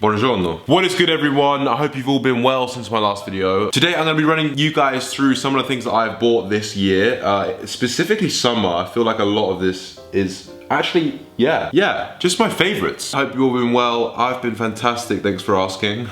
Buongiorno. What is good, everyone? I hope you've all been well since my last video. Today I'm going to be running you guys through some of the things that I've bought this year. Specifically summer. I feel like a lot of this is actually, yeah, just my favorites. I hope you've all been well. I've been fantastic. Thanks for asking.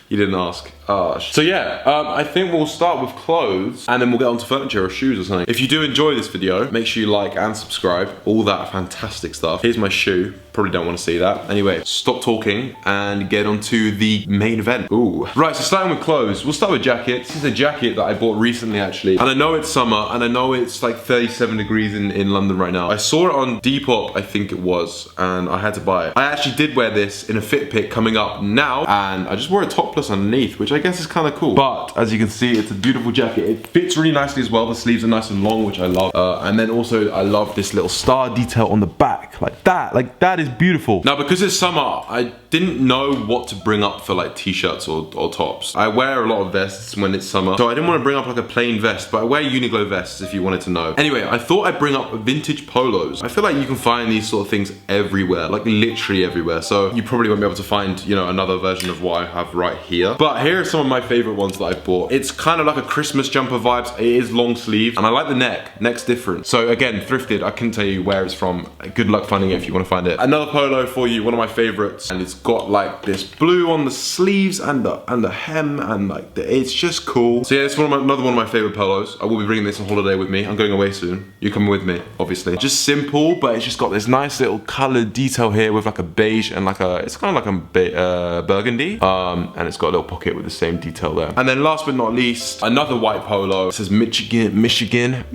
You didn't ask. So yeah, I think we'll start with clothes and then we'll get on to furniture or shoes or something. If you do enjoy this video, make sure you like and subscribe. All that fantastic stuff. Here's my shoe. Probably don't want to see that. Anyway, stop talking and get on to the main event. Ooh. Right, so starting with clothes, we'll start with jackets. This is a jacket that I bought recently actually. And I know it's summer and I know it's like 37 degrees in London right now. I saw it on Depop, I think it was, and I had to buy it. I actually did wear this in a fit pic coming up now and I just wore a topless underneath, which I guess is kind of cool. But as you can see, it's a beautiful jacket. It fits really nicely as well. The sleeves are nice and long, which I love. And then also I love this little star detail on the back. Like that is beautiful. Now, because it's summer, I didn't know what to bring up for like t-shirts or tops. I wear a lot of vests when it's summer, so I didn't want to bring up like a plain vest, but I wear Uniqlo vests if you wanted to know. Anyway, I thought I'd bring up vintage polos. I feel like you can find these sort of things everywhere, like literally everywhere. So you probably won't be able to find, you know, another version of what I have right here. But here are some of my favorite ones that I've bought. It's kind of like a Christmas jumper vibes. It is long sleeve and I like the neck. Neck's different. So again, thrifted. I couldn't tell you where it's from. Good luck finding it if you want to find it. Another polo for you, one of my favorites, and it's got like this blue on the sleeves and the hem and like it's just cool. So yeah, it's another one of my favorite polos. I will be bringing this on holiday with me. I'm going away soon. You're coming with me, obviously. Just simple, but it's just got this nice little colored detail here with like a beige and like it's kind of like a burgundy. And it's got a little pocket with the same detail there. And then last but not least, another white polo. It says Michigan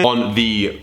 on the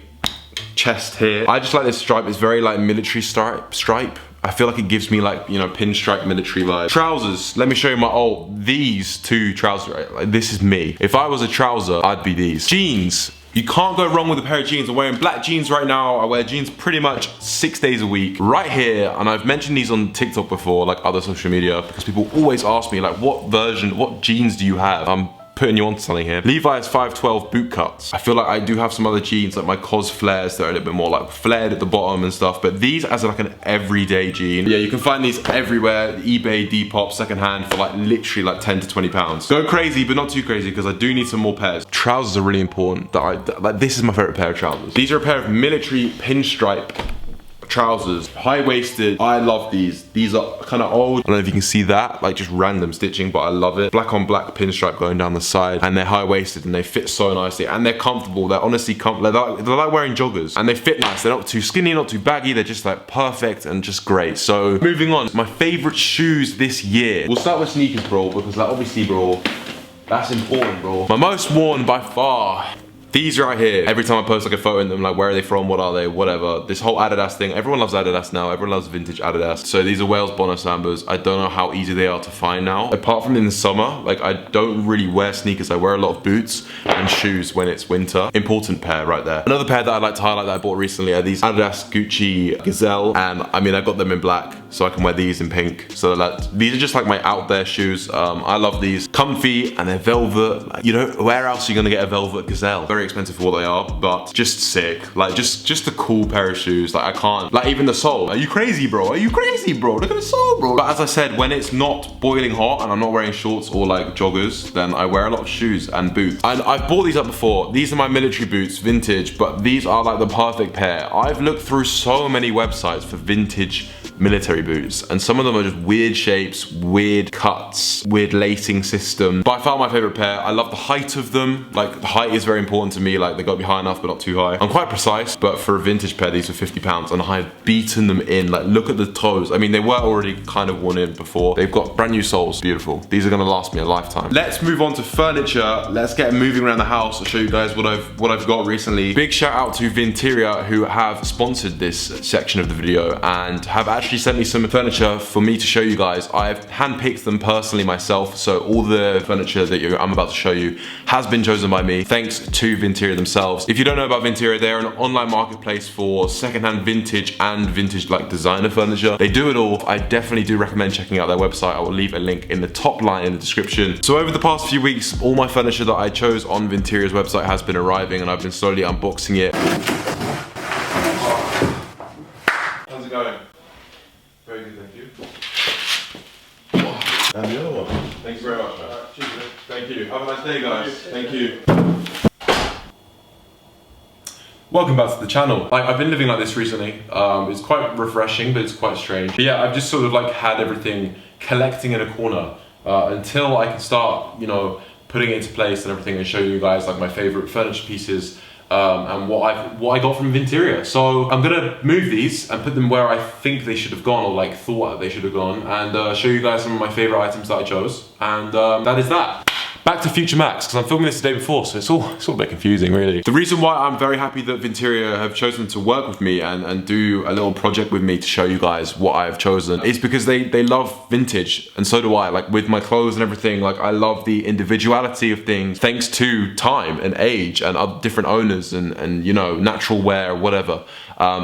chest here. I just like this stripe. It's very like military stripe. I feel like it gives me like, you know, pinstripe military vibe. Trousers, let me show you these two trousers, right? Like, this is me. If I was a trouser, I'd be these. Jeans. You can't go wrong with a pair of jeans. I'm wearing black jeans right now. I wear jeans pretty much 6 days a week. Right here, and I've mentioned these on TikTok before, like other social media, because people always ask me like, what jeans do you have? I'm putting you onto something here. Levi's 512 boot cuts. I feel like I do have some other jeans, like my Cos flares that are a little bit more like flared at the bottom and stuff, but these as like an everyday jean. Yeah, you can find these everywhere, eBay, Depop, secondhand for like literally like 10 to 20 pounds. Go crazy, but not too crazy because I do need some more pairs. Trousers are really important. Like this is my favorite pair of trousers. These are a pair of military pinstripe trousers, high-waisted. I love these. These are kind of old. I don't know if you can see that, like just random stitching, but I love it. Black on black pinstripe going down the side, and they're high-waisted and they fit so nicely and they're comfortable. They're honestly comfortable. They're like wearing joggers and they fit nice. They're not too skinny, not too baggy. They're just like perfect and just great. So moving on, my favorite shoes this year. We'll start with sneakers, bro, because like obviously, bro, that's important, bro. My most worn by far. These right here, every time I post like a photo in them, like where are they from, what are they, whatever. This whole Adidas thing, everyone loves Adidas now, everyone loves vintage Adidas. So these are Wales Bono Sambas. I don't know how easy they are to find now. Apart from in the summer, like I don't really wear sneakers. I wear a lot of boots and shoes when it's winter. Important pair right there. Another pair that I'd like to highlight that I bought recently are these Adidas Gucci Gazelle. And I mean, I got them in black, so I can wear these in pink. So like, these are just like my out there shoes. I love these. Comfy and they're velvet. Like, you know, where else are you gonna get a velvet Gazelle? Very expensive for what they are, but just sick. Like just a cool pair of shoes. Like I can't, like even the sole. Are you crazy, bro? Are you crazy, bro? Look at the sole, bro. But as I said, when it's not boiling hot and I'm not wearing shorts or like joggers, then I wear a lot of shoes and boots. And I've bought these up before. These are my military boots, vintage, but these are like the perfect pair. I've looked through so many websites for vintage military boots, and some of them are just weird shapes, weird cuts, weird lacing system. By far my favorite pair. I love the height of them. Like the height is very important to me. Like they got to be high enough but not too high. I'm quite precise, but for a vintage pair these were £50 and I've beaten them in. Like look at the toes. I mean they were already kind of worn in before. They've got brand new soles. Beautiful. These are gonna last me a lifetime. Let's move on to furniture. Let's get moving around the house. I'll show you guys what I've got recently. Big shout out to Vinteria who have sponsored this section of the video and have actually sent me some furniture for me to show you guys. I've handpicked them personally myself, so all the furniture that I'm about to show you has been chosen by me, thanks to Vinteria themselves. If you don't know about Vinteria, they're an online marketplace for secondhand vintage and vintage like designer furniture. They do it all. I definitely do recommend checking out their website. I will leave a link in the top line in the description. So over the past few weeks, all my furniture that I chose on Vinteria's website has been arriving, and I've been slowly unboxing it. How's it going? Very good, thank you. And the other one. Thank you very much, man. Thank you. Have a nice day, guys. Thank you. Welcome back to the channel. I've been living like this recently. It's quite refreshing, but it's quite strange. But yeah, I've just sort of like had everything collecting in a corner until I can start, you know, putting it into place and everything, and show you guys like my favorite furniture pieces and what I got from Vinteria. So I'm gonna move these and put them where I think they should have gone, or like thought that they should have gone, and show you guys some of my favorite items that I chose. And that is that. Back to Future Max, because I'm filming this the day before, so it's all a bit confusing, really. The reason why I'm very happy that Vinteria have chosen to work with me and do a little project with me to show you guys what I've chosen is because they love vintage, and so do I. Like with my clothes and everything, like I love the individuality of things thanks to time and age and other different owners and you know, natural wear, whatever.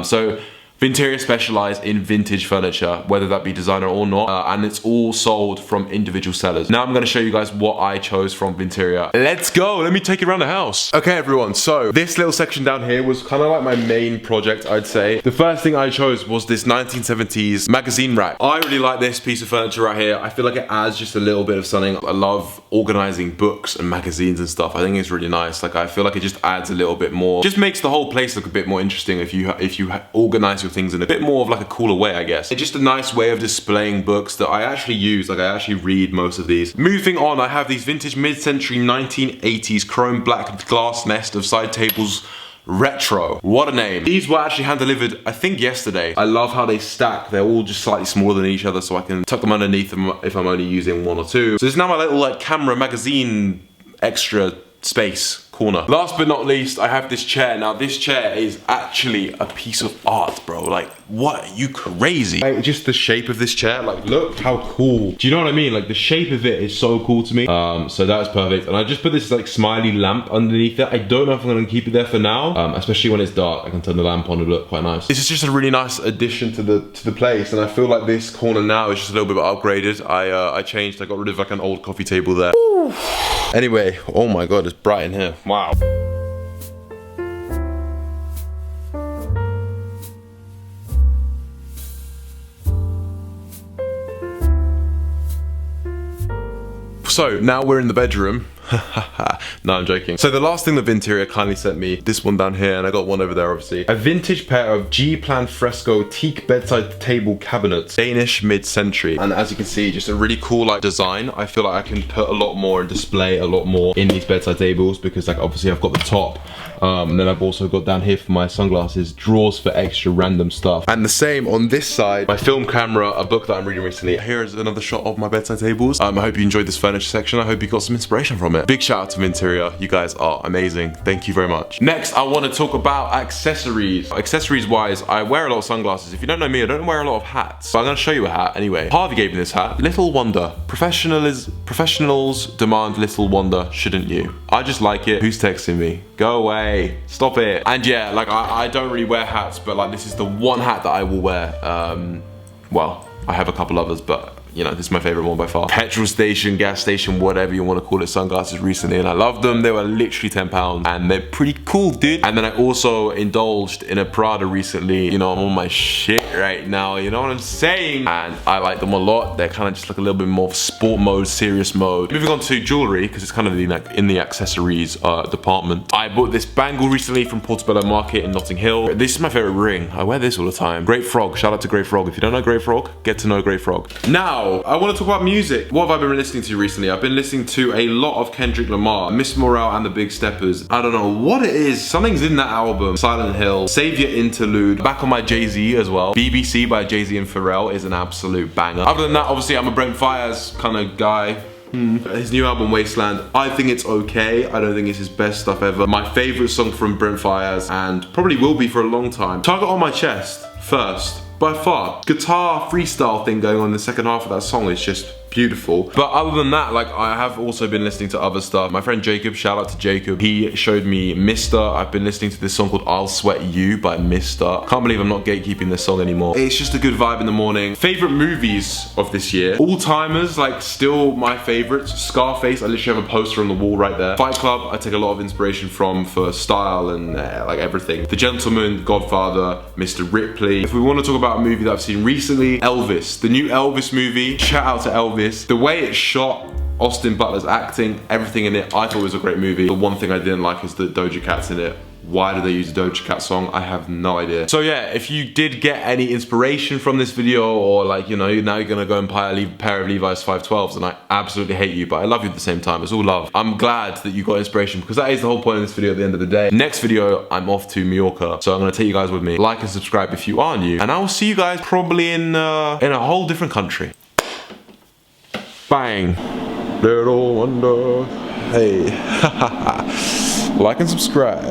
So Vinteria specialise in vintage furniture, whether that be designer or not, and it's all sold from individual sellers. Now I'm going to show you guys what I chose from Vinteria. Let's go, let me take you around the house. Okay everyone, so this little section down here was kind of like my main project, I'd say. The first thing I chose was this 1970s magazine rack. I really like this piece of furniture right here. I feel like it adds just a little bit of something. I love organising books and magazines and stuff. I think it's really nice. Like I feel like it just adds a little bit more, just makes the whole place look a bit more interesting if you organise things in a bit more of like a cooler way, I guess. It's just a nice way of displaying books that I actually use. Like I actually read most of these. Moving on, I have these vintage mid-century 1980s chrome black glass nest of side tables. Retro. What a name. These were actually hand delivered, I think yesterday. I love how they stack. They're all just slightly smaller than each other, so I can tuck them underneath them if I'm only using one or two. So this is now my little like camera magazine extra space corner. Last but not least, I have this chair. Now this chair is actually a piece of art, bro. Like, what, are you crazy? Like, just the shape of this chair, like look how cool. Do you know what I mean? Like the shape of it is so cool to me. So that's perfect. And I just put this like smiley lamp underneath it. I don't know if I'm gonna keep it there for now, especially when it's dark. I can turn the lamp on and look quite nice. This is just a really nice addition to the place, and I feel like this corner now is just a little bit upgraded. I changed. I got rid of like an old coffee table there. Woo. Anyway, oh my god, it's bright in here. Wow. So now we're in the bedroom. No, I'm joking. So the last thing that Vinteria kindly sent me, this one down here, and I got one over there obviously. A vintage pair of G-plan fresco teak bedside table cabinets, Danish mid-century. And as you can see, just a really cool like design. I feel like I can put a lot more and display a lot more in these bedside tables, because like obviously I've got the top, and then I've also got down here for my sunglasses, drawers for extra random stuff. And the same on this side, my film camera, a book that I'm reading recently. Here is another shot of my bedside tables. I hope you enjoyed this furniture section. I hope you got some inspiration from it. Big shout out to Vinteria, you guys are amazing. Thank you very much. Next, I want to talk about accessories. Accessories wise, I wear a lot of sunglasses. If you don't know me, I don't wear a lot of hats. So I'm gonna show you a hat anyway. Harvey gave me this hat. Little wonder. Professionals demand little wonder, shouldn't you? I just like it. Who's texting me? Go away. Stop it. And yeah, like I don't really wear hats, but like this is the one hat that I will wear. Well, I have a couple others, but you know, this is my favorite one by far. Petrol station, gas station, whatever you want to call it, sunglasses recently, and I love them. They were literally £10 and they're pretty cool, dude. And then I also indulged in a Prada recently. You know, I'm on my shit right now, you know what I'm saying? And I like them a lot. They're kind of just like a little bit more of sport mode, serious mode. Moving on to jewelry, because it's kind of in the accessories department. I bought this bangle recently from Portobello Market in Notting Hill. This is my favorite ring. I wear this all the time. Great Frog, shout out to Great Frog. If you don't know Great Frog, get to know Great Frog. Now, I want to talk about music. What have I been listening to recently? I've been listening to a lot of Kendrick Lamar, Miss Morale and the Big Steppers. I don't know what it is. Something's in that album. Silent Hill, Savior Interlude, back on my Jay-Z as well. BBC by Jay-Z and Pharrell is an absolute banger. Other than that, obviously I'm a Brent Faiyaz kind of guy. His new album Wasteland, I think it's okay. I don't think it's his best stuff ever. My favorite song from Brent Faiyaz, and probably will be for a long time, Target on My Chest. First, by far. Guitar freestyle thing going on in the second half of that song is just beautiful. But other than that, like, I have also been listening to other stuff. My friend Jacob, shout out to Jacob, he showed me Mister. I've been listening to this song called I'll Sweat You by Mister. Can't believe I'm not gatekeeping this song anymore. It's just a good vibe in the morning. Favorite movies of this year. All-timers, like, still my favorites. Scarface, I literally have a poster on the wall right there. Fight Club, I take a lot of inspiration from for style and like everything. The Gentleman, Godfather, Mr. Ripley. If we want to talk about a movie that I've seen recently, Elvis. The new Elvis movie. Shout out to Elvis. The way it's shot, Austin Butler's acting, everything in it, I thought it was a great movie. The one thing I didn't like is the Doja Cat's in it. Why did they use a Doja Cat song? I have no idea. So yeah, if you did get any inspiration from this video, or like, you know, now you're gonna go and buy a pair of Levi's 512s, and I absolutely hate you, but I love you at the same time. It's all love. I'm glad that you got inspiration, because that is the whole point of this video at the end of the day. Next video, I'm off to Mallorca, so I'm gonna take you guys with me. Like and subscribe if you are new, and I will see you guys probably in a whole different country. Bang. Little wonder. Hey. Like and subscribe.